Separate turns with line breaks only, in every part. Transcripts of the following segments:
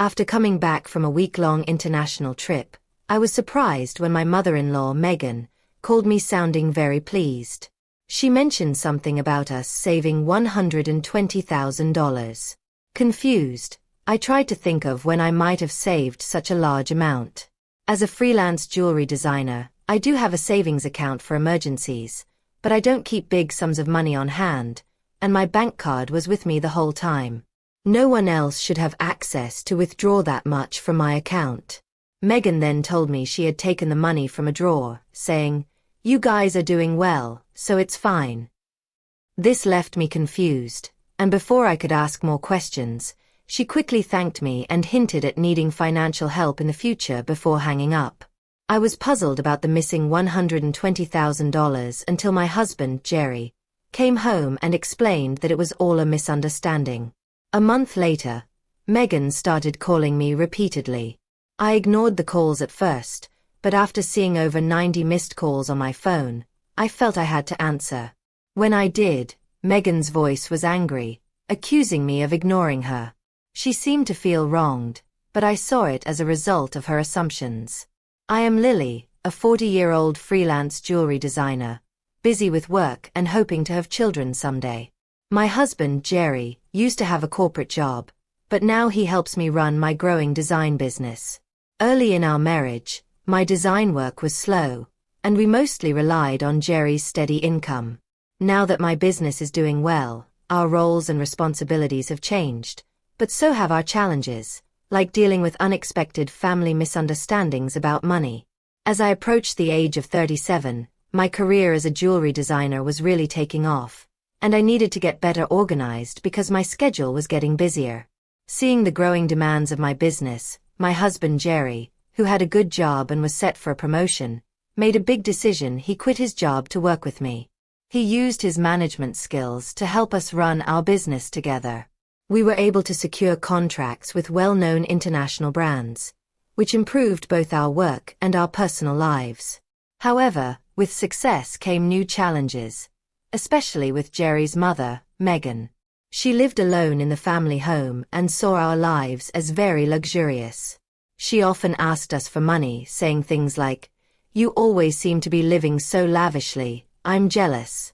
After coming back from a week-long international trip, I was surprised when my mother-in-law, Megan, called me sounding very pleased. She mentioned something about us saving $120,000. Confused, I tried to think of when I might have saved such a large amount. As a freelance jewelry designer, I do have a savings account for emergencies, but I don't keep big sums of money on hand, and my bank card was with me the whole time. No one else should have access to withdraw that much from my account. Megan then told me she had taken the money from a drawer, saying, "You guys are doing well, so it's fine." This left me confused, and before I could ask more questions, she quickly thanked me and hinted at needing financial help in the future before hanging up. I was puzzled about the missing $120,000 until my husband, Jerry, came home and explained that it was all a misunderstanding. A month later, Megan started calling me repeatedly. I ignored the calls at first, but after seeing over 90 missed calls on my phone, I felt I had to answer. When I did, Megan's voice was angry, accusing me of ignoring her. She seemed to feel wronged, but I saw it as a result of her assumptions. I am Lily, a 40-year-old freelance jewelry designer, busy with work and hoping to have children someday. My husband, Jerry, used to have a corporate job, but now he helps me run my growing design business. Early in our marriage, my design work was slow, and we mostly relied on Jerry's steady income. Now that my business is doing well, our roles and responsibilities have changed, but so have our challenges, like dealing with unexpected family misunderstandings about money. As I approached the age of 37, my career as a jewelry designer was really taking off, and I needed to get better organized because my schedule was getting busier. Seeing the growing demands of my business, my husband Jerry, who had a good job and was set for a promotion, made a big decision. He quit his job to work with me. He used his management skills to help us run our business together. We were able to secure contracts with well-known international brands, which improved both our work and our personal lives. However, with success came new challenges, especially with Jerry's mother, Megan. She lived alone in the family home and saw our lives as very luxurious. She often asked us for money, saying things like, "You always seem to be living so lavishly, I'm jealous."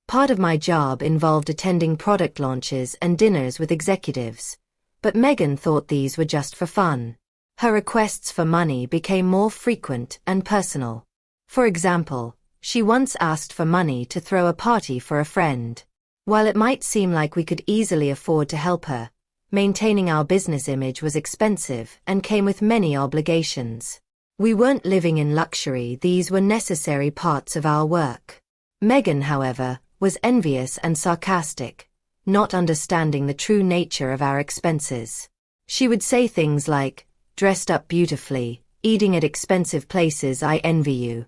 Part of my job involved attending product launches and dinners with executives, but Megan thought these were just for fun. Her requests for money became more frequent and personal. For example, she once asked for money to throw a party for a friend. While it might seem like we could easily afford to help her, maintaining our business image was expensive and came with many obligations. We weren't living in luxury, these were necessary parts of our work. Megan, however, was envious and sarcastic, not understanding the true nature of our expenses. She would say things like, "Dressed up beautifully, eating at expensive places, I envy you."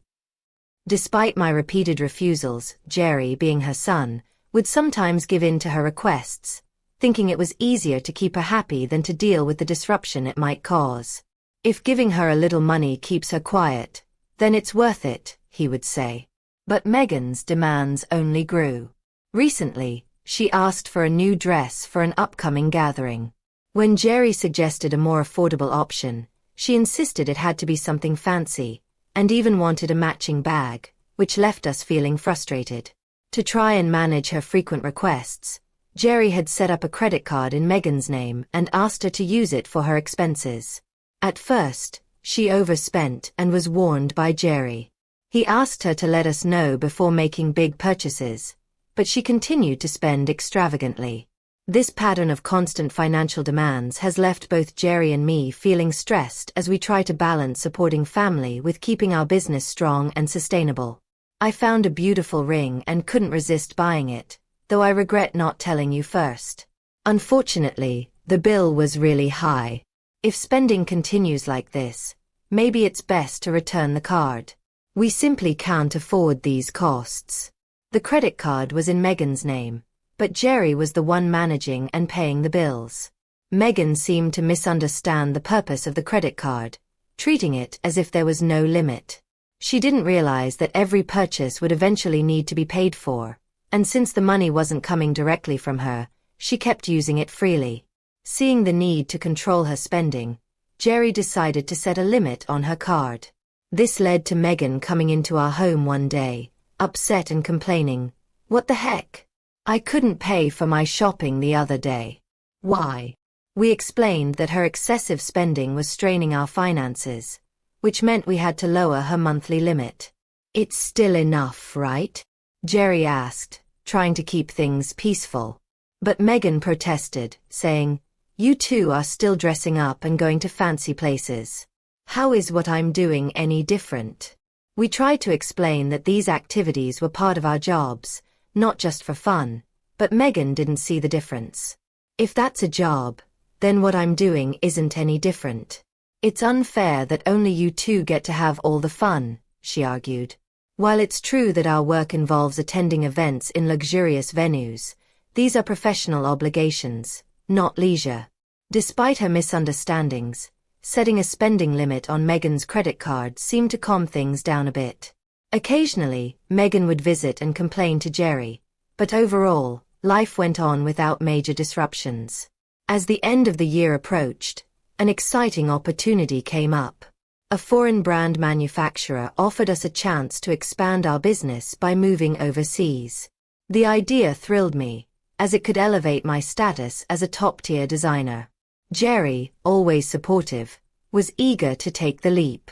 Despite my repeated refusals, Jerry, being her son, would sometimes give in to her requests, thinking it was easier to keep her happy than to deal with the disruption it might cause. "If giving her a little money keeps her quiet, then it's worth it," he would say. But Megan's demands only grew. Recently, she asked for a new dress for an upcoming gathering. When Jerry suggested a more affordable option, she insisted it had to be something fancy, and even wanted a matching bag, which left us feeling frustrated. To try and manage her frequent requests, Jerry had set up a credit card in Megan's name and asked her to use it for her expenses. At first, she overspent and was warned by Jerry. He asked her to let us know before making big purchases, but she continued to spend extravagantly. This pattern of constant financial demands has left both Jerry and me feeling stressed as we try to balance supporting family with keeping our business strong and sustainable. I found a beautiful ring and couldn't resist buying it, though I regret not telling you first. Unfortunately, the bill was really high. If spending continues like this, maybe it's best to return the card. We simply can't afford these costs. The credit card was in Megan's name, but Jerry was the one managing and paying the bills. Megan seemed to misunderstand the purpose of the credit card, treating it as if there was no limit. She didn't realize that every purchase would eventually need to be paid for, and since the money wasn't coming directly from her, she kept using it freely. Seeing the need to control her spending, Jerry decided to set a limit on her card. This led to Megan coming into our home one day, upset and complaining, "What the heck? I couldn't pay for my shopping the other day." "Why?" We explained that her excessive spending was straining our finances, which meant we had to lower her monthly limit. "It's still enough, right?" Jerry asked, trying to keep things peaceful. But Megan protested, saying, "You two are still dressing up and going to fancy places. How is what I'm doing any different?" We tried to explain that these activities were part of our jobs, not just for fun, but Megan didn't see the difference. "If that's a job, then what I'm doing isn't any different. It's unfair that only you two get to have all the fun," she argued. While it's true that our work involves attending events in luxurious venues, these are professional obligations, not leisure. Despite her misunderstandings, setting a spending limit on Megan's credit card seemed to calm things down a bit. Occasionally, Megan would visit and complain to Jerry, but overall, life went on without major disruptions. As the end of the year approached, an exciting opportunity came up. A foreign brand manufacturer offered us a chance to expand our business by moving overseas. The idea thrilled me, as it could elevate my status as a top-tier designer. Jerry, always supportive, was eager to take the leap.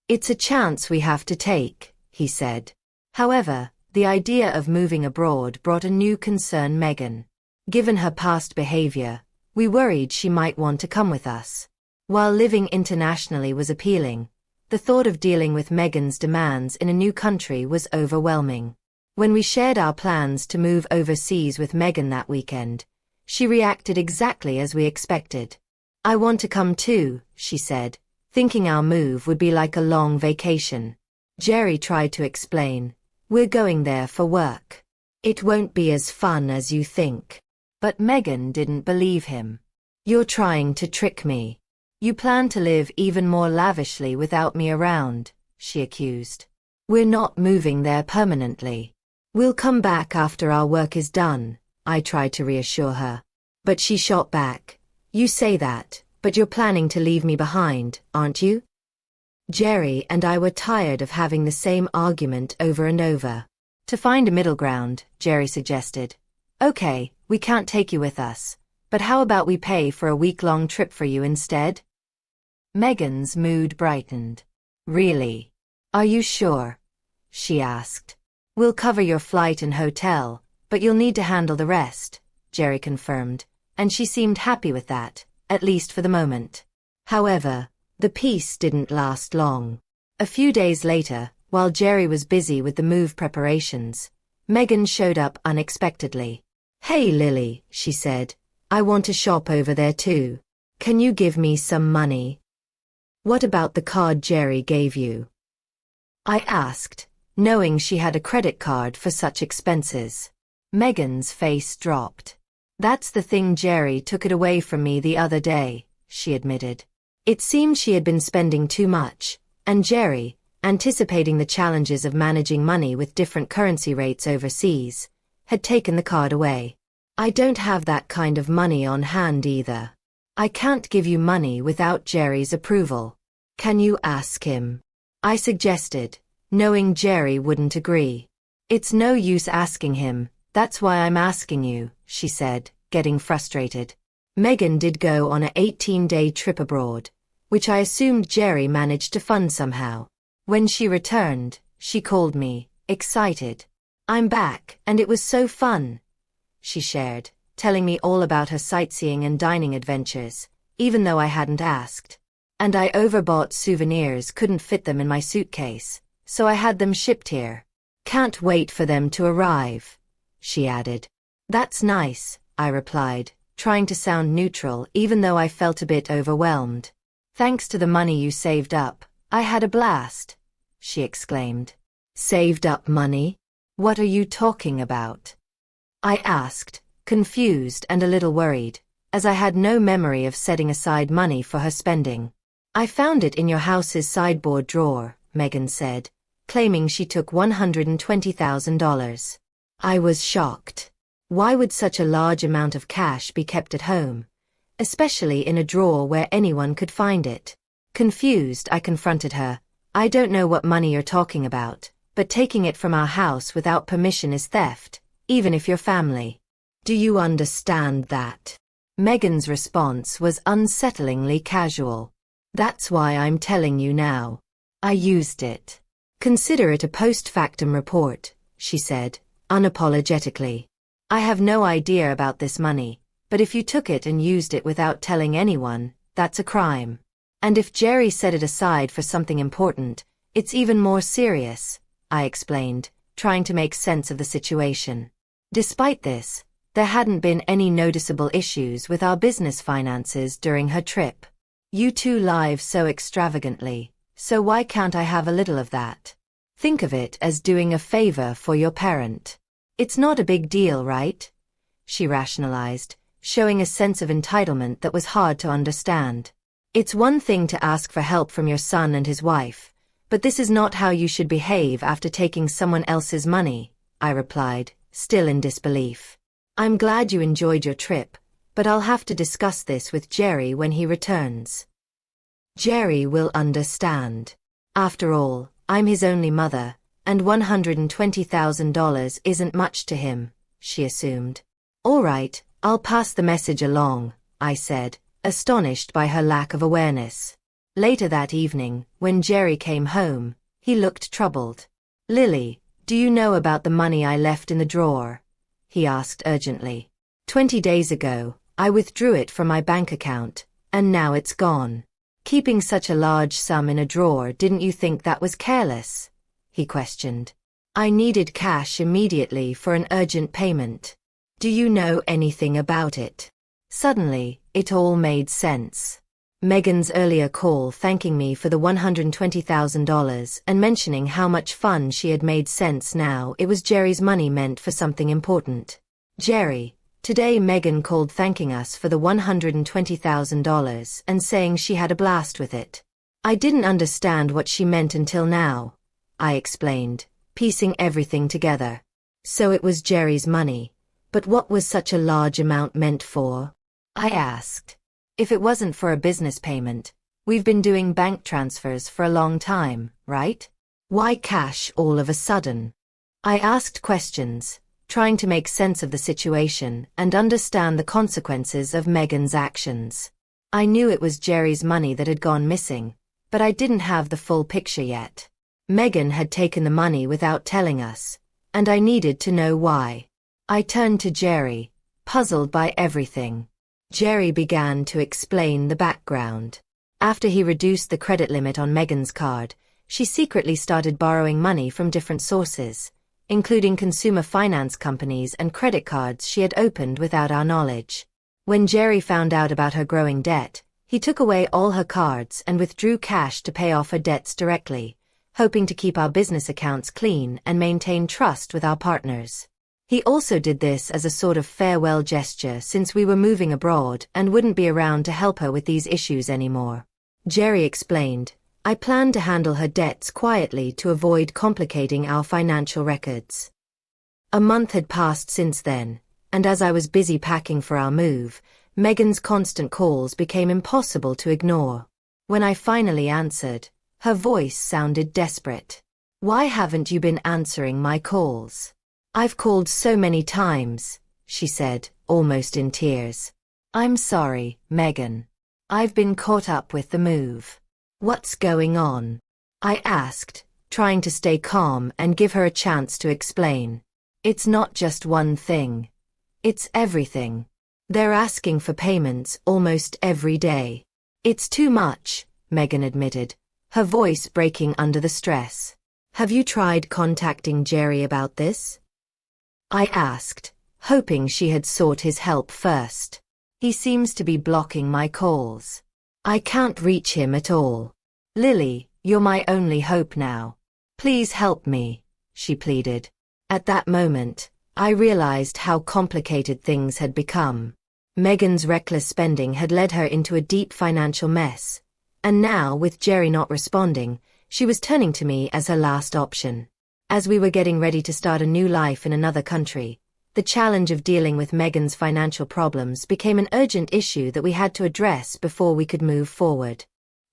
"It's a chance we have to take," he said. However, the idea of moving abroad brought a new concern Megan. Given her past behavior, we worried she might want to come with us. While living internationally was appealing, the thought of dealing with Megan's demands in a new country was overwhelming. When we shared our plans to move overseas with Megan that weekend, she reacted exactly as we expected. "I want to come too," she said, thinking our move would be like a long vacation. Jerry tried to explain, "We're going there for work. It won't be as fun as you think." But Megan didn't believe him. "You're trying to trick me. You plan to live even more lavishly without me around," she accused. "We're not moving there permanently. We'll come back after our work is done," I tried to reassure her. But she shot back, "You say that, but you're planning to leave me behind, aren't you?" Jerry and I were tired of having the same argument over and over. To find a middle ground, Jerry suggested, "Okay, we can't take you with us, but how about we pay for a week-long trip for you instead?" Megan's mood brightened. "Really? Are you sure?" she asked. "We'll cover your flight and hotel, but you'll need to handle the rest," Jerry confirmed, and she seemed happy with that, at least for the moment. However, the peace didn't last long. A few days later, while Jerry was busy with the move preparations, Megan showed up unexpectedly. "Hey Lily," she said, "I want to shop over there too. Can you give me some money?" "What about the card Jerry gave you?" I asked, knowing she had a credit card for such expenses. Megan's face dropped. "That's the thing, Jerry took it away from me the other day," she admitted. It seemed she had been spending too much, and Jerry, anticipating the challenges of managing money with different currency rates overseas, had taken the card away. "I don't have that kind of money on hand either. I can't give you money without Jerry's approval. Can you ask him?" I suggested, knowing Jerry wouldn't agree. "It's no use asking him, that's why I'm asking you," she said, getting frustrated. Megan did go on a 18-day trip abroad, which I assumed Jerry managed to fund somehow. When she returned, she called me, excited. "I'm back, and it was so fun," she shared, telling me all about her sightseeing and dining adventures, even though I hadn't asked. "And I overbought souvenirs, couldn't fit them in my suitcase, so I had them shipped here. Can't wait for them to arrive," she added. "That's nice," I replied, trying to sound neutral even though I felt a bit overwhelmed. "Thanks to the money you saved up, I had a blast," she exclaimed. "Saved up money? What are you talking about?" I asked, confused and a little worried, as I had no memory of setting aside money for her spending. "I found it in your house's sideboard drawer," Megan said, claiming she took $120,000. I was shocked. Why would such a large amount of cash be kept at home, especially in a drawer where anyone could find it. Confused, I confronted her. I don't know what money you're talking about, but taking it from our house without permission is theft, even if you're family. Do you understand that? Megan's response was unsettlingly casual. That's why I'm telling you now. I used it. Consider it a post-factum report, she said, unapologetically. I have no idea about this money, but if you took it and used it without telling anyone, that's a crime. And if Jerry set it aside for something important, it's even more serious, I explained, trying to make sense of the situation. Despite this, there hadn't been any noticeable issues with our business finances during her trip. You two live so extravagantly, so why can't I have a little of that? Think of it as doing a favor for your parent. It's not a big deal, right? She rationalized, showing a sense of entitlement that was hard to understand. It's one thing to ask for help from your son and his wife, but this is not how you should behave after taking someone else's money, I replied, still in disbelief. I'm glad you enjoyed your trip, but I'll have to discuss this with Jerry when he returns. Jerry will understand. After all, I'm his only mother, and $120,000 isn't much to him, she assumed. All right, I'll pass the message along, I said, astonished by her lack of awareness. Later that evening, when Jerry came home, he looked troubled. Lily, do you know about the money I left in the drawer? He asked urgently. 20 days ago, I withdrew it from my bank account, and now it's gone. Keeping such a large sum in a drawer, didn't you think that was careless? He questioned. I needed cash immediately for an urgent payment. Do you know anything about it? Suddenly, it all made sense. Megan's earlier call thanking me for the $120,000 and mentioning how much fun she had made sense now it was Jerry's money meant for something important. Jerry, today Megan called thanking us for the $120,000 and saying she had a blast with it. I didn't understand what she meant until now, I explained, piecing everything together. So it was Jerry's money, but what was such a large amount meant for? I asked. If it wasn't for a business payment, we've been doing bank transfers for a long time, right? Why cash all of a sudden? I asked questions, trying to make sense of the situation and understand the consequences of Megan's actions. I knew it was Jerry's money that had gone missing, but I didn't have the full picture yet. Megan had taken the money without telling us, and I needed to know why. I turned to Jerry, puzzled by everything. Jerry began to explain the background. After he reduced the credit limit on Megan's card, she secretly started borrowing money from different sources, including consumer finance companies and credit cards she had opened without our knowledge. When Jerry found out about her growing debt, he took away all her cards and withdrew cash to pay off her debts directly, hoping to keep our business accounts clean and maintain trust with our partners. He also did this as a sort of farewell gesture since we were moving abroad and wouldn't be around to help her with these issues anymore. Jerry explained, I planned to handle her debts quietly to avoid complicating our financial records. A month had passed since then, and as I was busy packing for our move, Megan's constant calls became impossible to ignore. When I finally answered, her voice sounded desperate. Why haven't you been answering my calls? I've called so many times, she said, almost in tears. I'm sorry, Megan. I've been caught up with the move. What's going on? I asked, trying to stay calm and give her a chance to explain. It's not just one thing. It's everything. They're asking for payments almost every day. It's too much, Megan admitted, her voice breaking under the stress. Have you tried contacting Jerry about this? I asked, hoping she had sought his help first. He seems to be blocking my calls. I can't reach him at all. Lily, you're my only hope now. Please help me, she pleaded. At that moment, I realized how complicated things had become. Megan's reckless spending had led her into a deep financial mess, and now, with Jerry not responding, she was turning to me as her last option. As we were getting ready to start a new life in another country, The challenge of dealing with Megan's financial problems became an urgent issue that we had to address before we could move forward.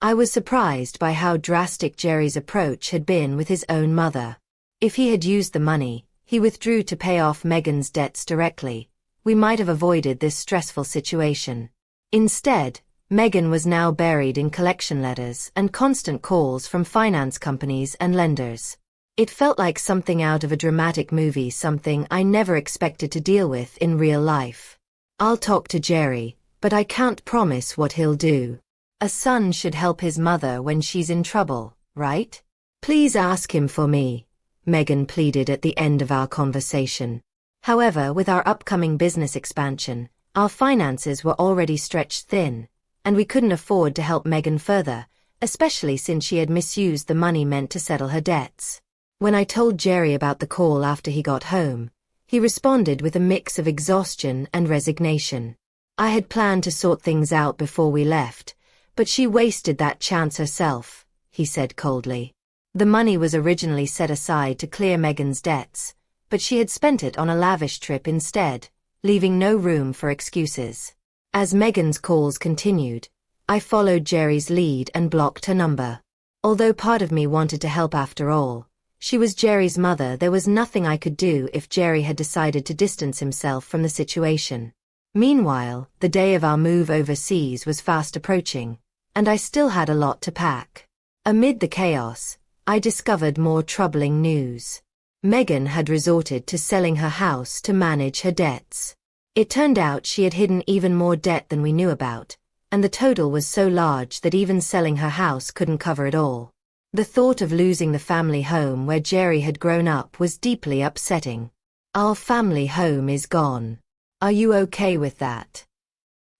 I was surprised by how drastic Jerry's approach had been with his own mother. If he had used the money he withdrew to pay off Megan's debts directly, we might have avoided this stressful situation. Instead, Megan was now buried in collection letters and constant calls from finance companies and lenders. It felt like something out of a dramatic movie, something I never expected to deal with in real life. I'll talk to Jerry, but I can't promise what he'll do. A son should help his mother when she's in trouble, right? Please ask him for me, Megan pleaded at the end of our conversation. However, with our upcoming business expansion, our finances were already stretched thin, and we couldn't afford to help Megan further, especially since she had misused the money meant to settle her debts. When I told Jerry about the call after he got home, he responded with a mix of exhaustion and resignation. I had planned to sort things out before we left, but she wasted that chance herself, he said coldly. The money was originally set aside to clear Megan's debts, but she had spent it on a lavish trip instead, leaving no room for excuses. As Megan's calls continued, I followed Jerry's lead and blocked her number. Although part of me wanted to help after all, she was Jerry's mother. There was nothing I could do if Jerry had decided to distance himself from the situation. Meanwhile, the day of our move overseas was fast approaching, and I still had a lot to pack. Amid the chaos, I discovered more troubling news. Megan had resorted to selling her house to manage her debts. It turned out she had hidden even more debt than we knew about, and the total was so large that even selling her house couldn't cover it all. The thought of losing the family home where Jerry had grown up was deeply upsetting. Our family home is gone. Are you okay with that?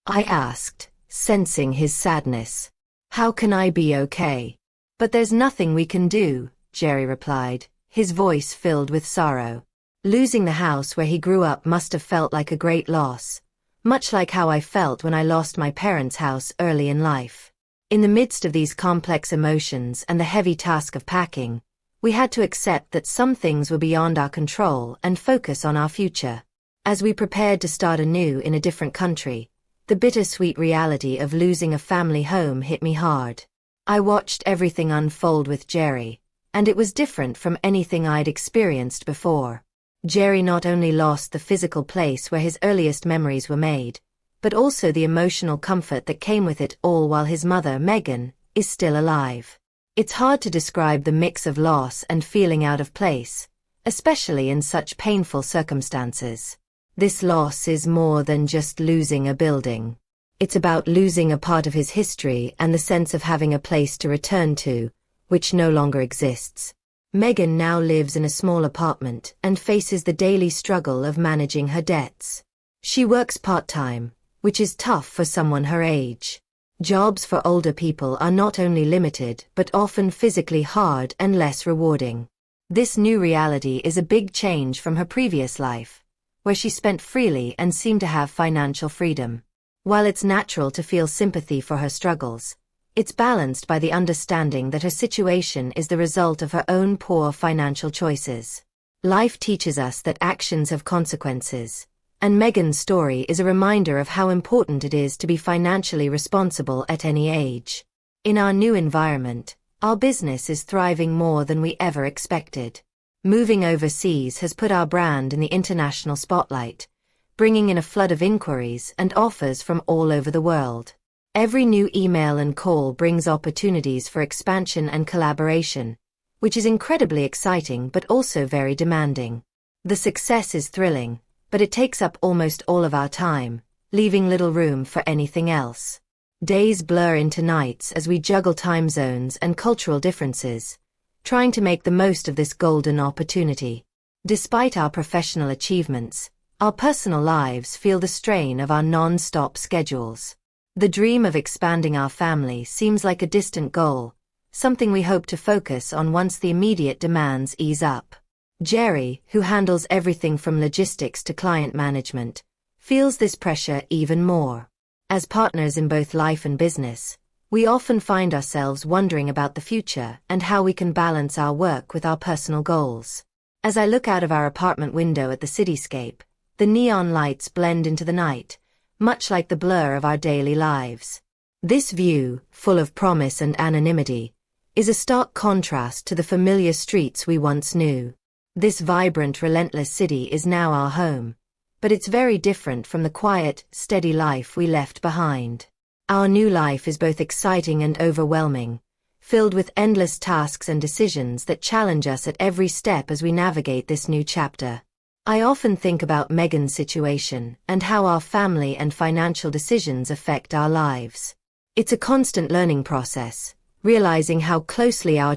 I asked, sensing his sadness. How can I be okay? But there's nothing we can do, Jerry replied, his voice filled with sorrow. Losing the house where he grew up must have felt like a great loss, much like how I felt when I lost my parents' house early in life. In the midst of these complex emotions and the heavy task of packing, we had to accept that some things were beyond our control and focus on our future. As we prepared to start anew in a different country, the bittersweet reality of losing a family home hit me hard. I watched everything unfold with Jerry, and it was different from anything I'd experienced before. Jerry not only lost the physical place where his earliest memories were made, but also the emotional comfort that came with it all while his mother, Megan, is still alive. It's hard to describe the mix of loss and feeling out of place, especially in such painful circumstances. This loss is more than just losing a building. It's about losing a part of his history and the sense of having a place to return to, which no longer exists. Megan now lives in a small apartment and faces the daily struggle of managing her debts. She works part-time, which is tough for someone her age. Jobs for older people are not only limited but often physically hard and less rewarding. This new reality is a big change from her previous life, where she spent freely and seemed to have financial freedom. While it's natural to feel sympathy for her struggles, it's balanced by the understanding that her situation is the result of her own poor financial choices. Life teaches us that actions have consequences, and Megan's story is a reminder of how important it is to be financially responsible at any age. In our new environment, our business is thriving more than we ever expected. Moving overseas has put our brand in the international spotlight, bringing in a flood of inquiries and offers from all over the world. Every new email and call brings opportunities for expansion and collaboration, which is incredibly exciting but also very demanding. The success is thrilling, but it takes up almost all of our time, leaving little room for anything else. Days blur into nights as we juggle time zones and cultural differences, trying to make the most of this golden opportunity. Despite our professional achievements, our personal lives feel the strain of our non-stop schedules. The dream of expanding our family seems like a distant goal, something we hope to focus on once the immediate demands ease up. Jerry, who handles everything from logistics to client management, feels this pressure even more. As partners in both life and business, we often find ourselves wondering about the future and how we can balance our work with our personal goals. As I look out of our apartment window at the cityscape, The neon lights blend into the night, much like the blur of our daily lives. This view, full of promise and anonymity, is a stark contrast to the familiar streets we once knew. This vibrant, relentless city is now our home, but it's very different from the quiet, steady life we left behind. Our new life is both exciting and overwhelming, filled with endless tasks and decisions that challenge us at every step as we navigate this new chapter. I often think about Megan's situation and how our family and financial decisions affect our lives. It's a constant learning process, realizing how closely our